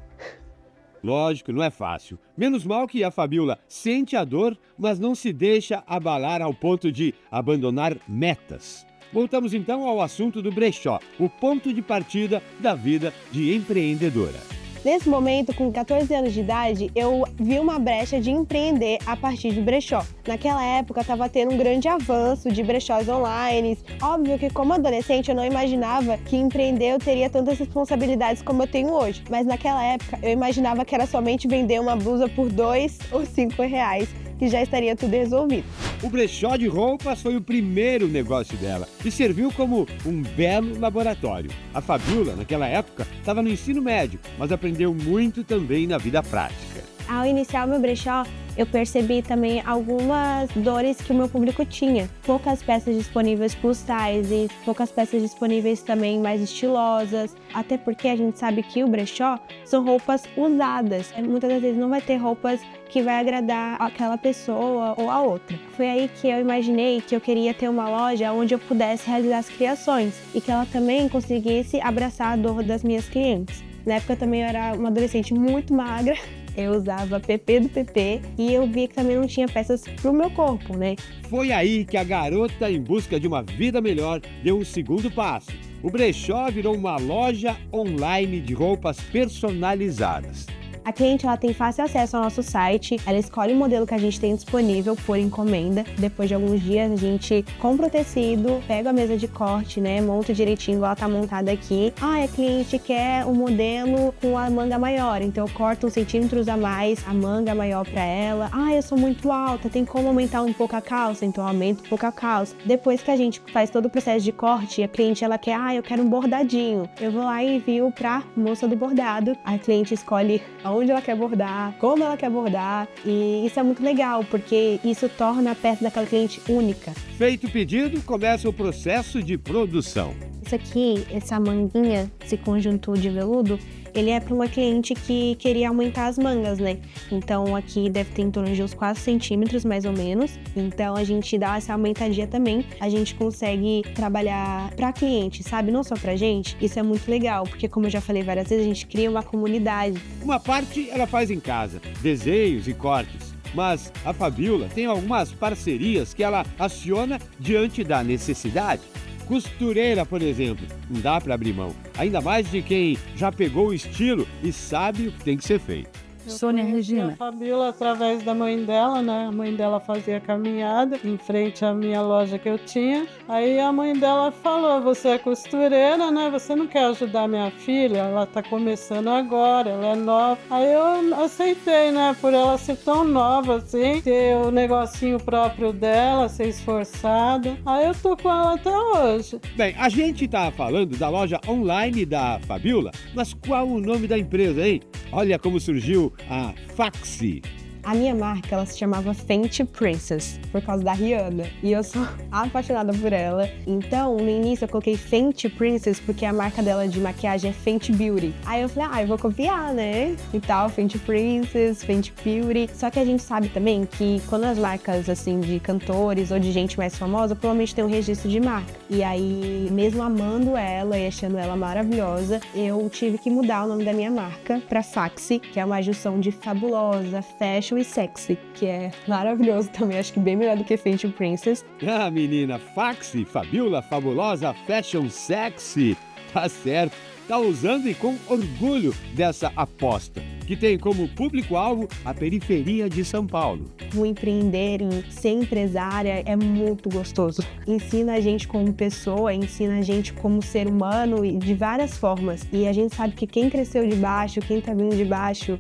E: Lógico, não é fácil. Menos mal que a Fabiola sente a dor, mas não se deixa abalar ao ponto de abandonar metas. Voltamos então ao assunto do brechó, o ponto de partida da vida de empreendedora.
M: Nesse momento, com 14 anos de idade, eu vi uma brecha de empreender a partir de brechó. Naquela época, estava tendo um grande avanço de brechós online. Óbvio que, como adolescente, eu não imaginava que empreender eu teria tantas responsabilidades como eu tenho hoje. Mas naquela época, eu imaginava que era somente vender uma blusa por R$2 ou R$5, que já estaria tudo resolvido.
E: O brechó de roupas foi o primeiro negócio dela e serviu como um belo laboratório. A Fabiola, naquela época, estava no ensino médio, mas aprendeu muito também na vida prática.
M: Ao iniciar o meu brechó, eu percebi também algumas dores que o meu público tinha. Poucas peças disponíveis plus size, poucas peças disponíveis também mais estilosas. Até porque a gente sabe que o brechó são roupas usadas. Muitas das vezes não vai ter roupas que vai agradar aquela pessoa ou a outra. Foi aí que eu imaginei que eu queria ter uma loja onde eu pudesse realizar as criações e que ela também conseguisse abraçar a dor das minhas clientes. Na época também eu era uma adolescente muito magra eu usava PP do PP e eu vi que também não tinha peças pro meu corpo, né?
E: Foi aí que a garota, em busca de uma vida melhor, deu um segundo passo. O brechó virou uma loja online de roupas personalizadas.
M: A cliente ela tem fácil acesso ao nosso site, ela escolhe o modelo que a gente tem disponível por encomenda. Depois de alguns dias a gente compra o tecido, pega a mesa de corte, né, monta direitinho igual ela tá montada aqui. A cliente quer o modelo com a manga maior, então eu corto uns centímetros a mais, a manga maior para ela. Eu sou muito alta, tem como aumentar um pouco a calça, então eu aumento um pouco a calça. Depois que a gente faz todo o processo de corte, a cliente ela quer, eu quero um bordadinho. Eu vou lá e envio pra moça do bordado. A cliente escolhe onde ela quer bordar, como ela quer bordar, e isso é muito legal, porque isso torna a peça daquela cliente única.
E: Feito o pedido, começa o processo de produção.
M: Isso aqui, essa manguinha, esse conjunto de veludo, ele é para uma cliente que queria aumentar as mangas, né? Então aqui deve ter em torno de uns 4 centímetros, mais ou menos. Então a gente dá essa aumentadinha também. A gente consegue trabalhar para cliente, sabe? Não só pra gente. Isso é muito legal, porque como eu já falei várias vezes, a gente cria uma comunidade.
E: Uma parte ela faz em casa, desenhos e cortes. Mas a Fabiola tem algumas parcerias que ela aciona diante da necessidade. Costureira, por exemplo, não dá para abrir mão. Ainda mais de quem já pegou o estilo e sabe o que tem que ser feito.
B: Sônia Regina.
N: A Fabiola através da mãe dela, né? A mãe dela fazia caminhada em frente à minha loja que eu tinha. Aí a mãe dela falou, você é costureira, né? Você não quer ajudar minha filha? Ela tá começando agora, ela é nova. Aí eu aceitei, né? Por ela ser tão nova assim, ter o negocinho próprio dela, ser esforçada. Aí eu tô com ela até hoje.
E: Bem, a gente tá falando da loja online da Fabiola, mas qual o nome da empresa, hein? Olha como surgiu a Faxi.
M: A minha marca, ela se chamava Fenty Princess, por causa da Rihanna. E eu sou apaixonada por ela. Então, no início, eu coloquei Fenty Princess, porque a marca dela de maquiagem é Fenty Beauty. Aí eu falei, eu vou copiar, né? E tal, Fenty Princess, Fenty Beauty. Só que a gente sabe também que quando as marcas, assim, de cantores ou de gente mais famosa, provavelmente tem um registro de marca. E aí, mesmo amando ela e achando ela maravilhosa, eu tive que mudar o nome da minha marca pra Faxi, que é uma junção de fabulosa, fashion e sexy, que é maravilhoso também, acho que bem melhor do que Fenty Princess.
E: Menina, Faxi, Fabiola, fabulosa, fashion sexy, tá certo, tá usando e com orgulho dessa aposta, que tem como público-alvo a periferia de São Paulo.
M: O empreender e ser empresária é muito gostoso. Ensina a gente como pessoa, ensina a gente como ser humano e de várias formas. E a gente sabe que quem cresceu de baixo, quem tá vindo de baixo,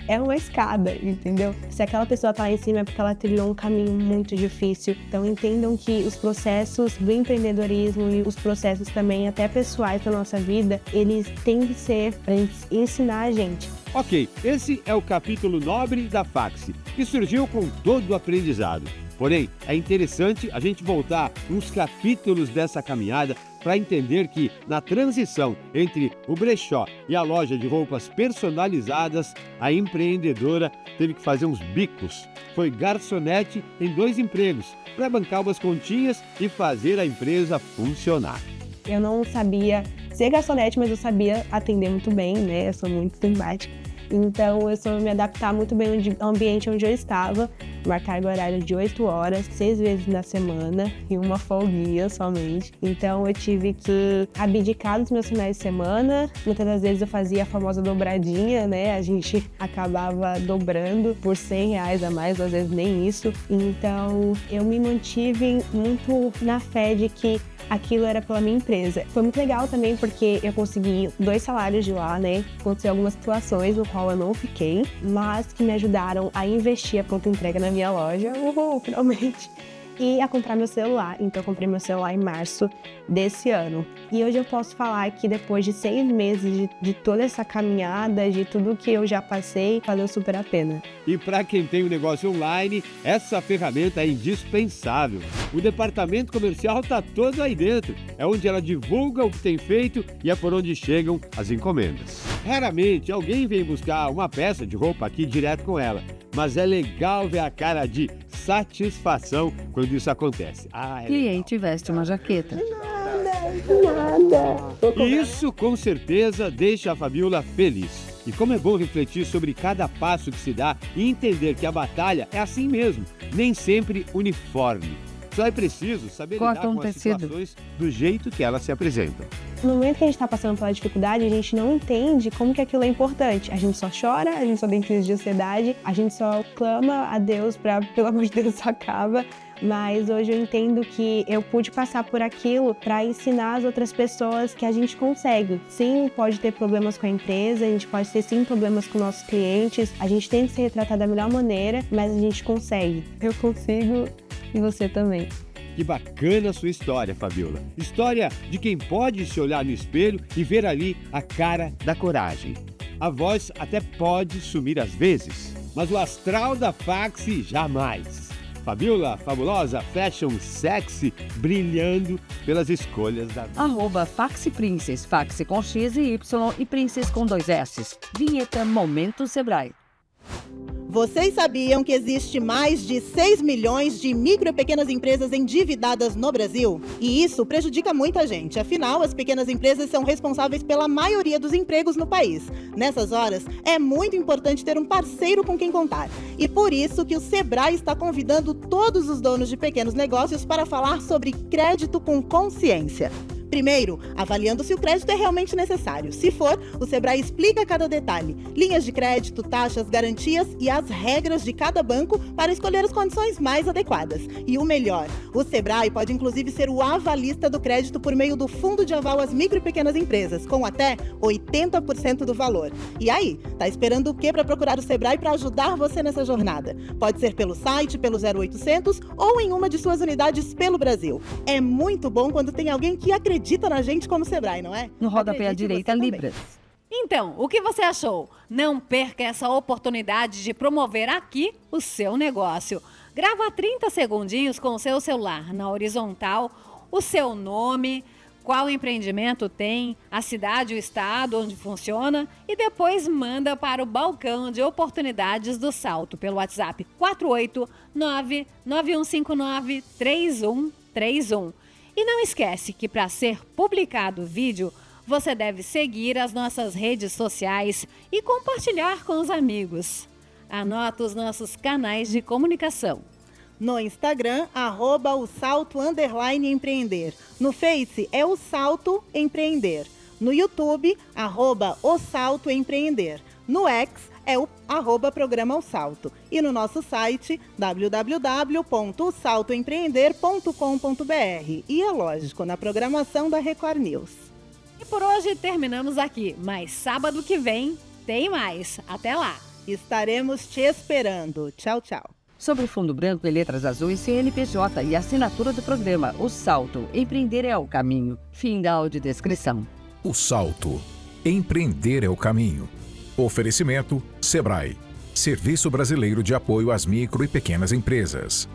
M: é uma escada, entendeu? Se aquela pessoa tá lá em cima é porque ela trilhou um caminho muito difícil. Então entendam que os processos do empreendedorismo e os processos também até pessoais da nossa vida, eles têm que ser para ensinar a gente.
E: Ok, esse é o capítulo nobre da Faxi, que surgiu com todo o aprendizado. Porém, é interessante a gente voltar uns capítulos dessa caminhada para entender que, na transição entre o brechó e a loja de roupas personalizadas, a empreendedora teve que fazer uns bicos. Foi garçonete em 2 empregos, para bancar umas continhas e fazer a empresa funcionar.
M: Eu não sabia ser garçonete, mas eu sabia atender muito bem, né? Eu sou muito simpática. Então, eu soube me adaptar muito bem ao ambiente onde eu estava, marcar o horário de 8 horas, 6 vezes na semana e uma folguinha somente. Então, eu tive que abdicar dos meus finais de semana. Muitas das vezes eu fazia a famosa dobradinha, né? A gente acabava dobrando por R$100 a mais, ou às vezes nem isso. Então, eu me mantive muito na fé de que aquilo era pela minha empresa. Foi muito legal também porque eu consegui 2 salários de lá, né? Aconteceu algumas situações no qual eu não fiquei, mas que me ajudaram a investir a pronta entrega na minha loja. Finalmente! E a comprar meu celular. Então eu comprei meu celular em março desse ano. E hoje eu posso falar que depois de 6 meses de toda essa caminhada, de tudo que eu já passei, valeu super a pena.
E: E para quem tem um negócio online, essa ferramenta é indispensável. O departamento comercial está todo aí dentro. É onde ela divulga o que tem feito e é por onde chegam as encomendas. Raramente alguém vem buscar uma peça de roupa aqui direto com ela. Mas é legal ver a cara de satisfação quando isso acontece.
B: Cliente veste uma jaqueta.
M: Nada.
E: E isso com certeza deixa a Fabiola feliz. E como é bom refletir sobre cada passo que se dá e entender que a batalha é assim mesmo, nem sempre uniforme. Só é preciso saber lidar com as situações do jeito que elas se apresentam.
M: No momento que a gente está passando pela dificuldade, a gente não entende como que aquilo é importante. A gente só chora, a gente só tem crise de ansiedade, a gente só clama a Deus para, pelo amor de Deus, isso acaba. Mas hoje eu entendo que eu pude passar por aquilo para ensinar as outras pessoas que a gente consegue. Sim, pode ter problemas com a empresa, a gente pode ter sim problemas com nossos clientes, a gente tem que se retratar da melhor maneira, mas a gente consegue. Eu consigo e você também.
E: Que bacana a sua história, Fabiola. História de quem pode se olhar no espelho e ver ali a cara da coragem. A voz até pode sumir às vezes, mas o astral da Faxi jamais. Fabiola, fabulosa, fashion, sexy, brilhando pelas escolhas da vida.
B: @Faxi Princess, Faxi com X e Y e Princess com 2 S. Vinheta Momento Sebrae.
C: Vocês sabiam que existe mais de 6 milhões de micro e pequenas empresas endividadas no Brasil? E isso prejudica muita gente, afinal, as pequenas empresas são responsáveis pela maioria dos empregos no país. Nessas horas, é muito importante ter um parceiro com quem contar. E por isso que o Sebrae está convidando todos os donos de pequenos negócios para falar sobre crédito com consciência. Primeiro, avaliando se o crédito é realmente necessário. Se for, o Sebrae explica cada detalhe, linhas de crédito, taxas, garantias e as regras de cada banco para escolher as condições mais adequadas. E o melhor, o Sebrae pode inclusive ser o avalista do crédito por meio do Fundo de Aval às Micro e Pequenas Empresas, com até 80% do valor. E aí, tá esperando o quê para procurar o Sebrae para ajudar você nessa jornada? Pode ser pelo site, pelo 0800 ou em uma de suas unidades pelo Brasil. É muito bom quando tem alguém que acredita na gente como Sebrae, não é?
B: No rodapé à direita, Libras.
D: Então, o que você achou? Não perca essa oportunidade de promover aqui o seu negócio. Grava 30 segundinhos com o seu celular na horizontal, o seu nome, qual empreendimento tem, a cidade, o estado onde funciona e depois manda para o balcão de oportunidades do Salto pelo WhatsApp 489-9159-3131. E não esquece que para ser publicado o vídeo, você deve seguir as nossas redes sociais e compartilhar com os amigos. Anota os nossos canais de comunicação.
C: No Instagram, @o Salto _empreender. No Face é o Salto Empreender. No YouTube, @o Salto Empreender. No X é o @programa O Salto. E no nosso site, www.saltoempreender.com.br. E é lógico, na programação da Record News.
D: E por hoje terminamos aqui, mas sábado que vem tem mais. Até lá!
C: Estaremos te esperando. Tchau, tchau.
B: Sobre fundo branco e letras azuis, CNPJ e assinatura do programa O Salto. Empreender é o caminho. Fim da audiodescrição.
A: O Salto. Empreender é o caminho. Oferecimento Sebrae. Serviço Brasileiro de Apoio às Micro e Pequenas Empresas.